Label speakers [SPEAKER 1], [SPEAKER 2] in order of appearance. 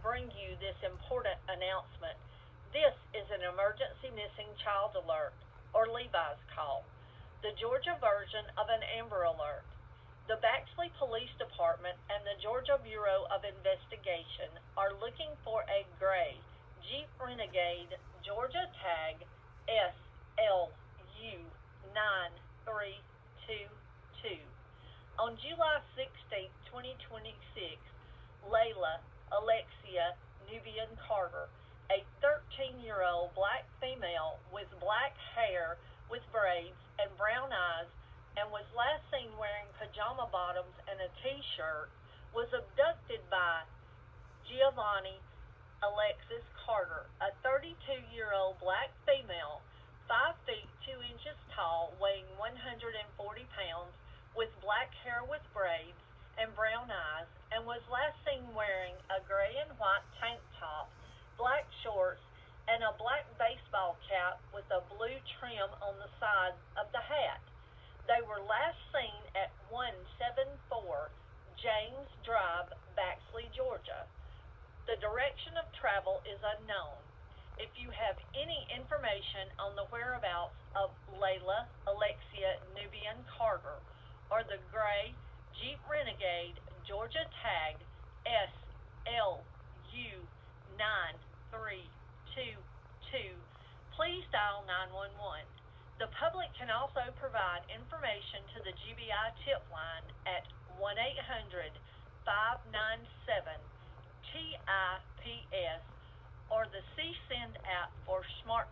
[SPEAKER 1] bring you this important announcement. This is an emergency missing child alert, or Levi's call, the Georgia version of an Amber Alert. The Baxley Police Department and the Georgia Bureau of Investigation are looking for a gray Jeep Renegade Georgia tag SLU9322. On July 16, 2026, Layla Alexia Nubian Carter, a 13-year-old black female with black hair with braids and brown eyes, and was last seen wearing pajama bottoms and a t-shirt, was abducted by Giovanni Alexis Carter, a 32-year-old black female, 5 feet 2 inches tall, weighing 140 pounds, with black hair with braids and brown eyes, and was last seen wearing a gray and white tank top, black shorts, and a black baseball cap with a blue trim on the side of the hat. They were last seen at 174 James Drive, Baxley, Georgia. The direction of travel is unknown. If you have any information on the whereabouts of Layla Alexia Nubian Carter or the gray Jeep Renegade Georgia tag SLU9322, please dial 911. The public can also provide information to the GBI tip line at 1-800-597-TIPS or the CSend app for smartphones.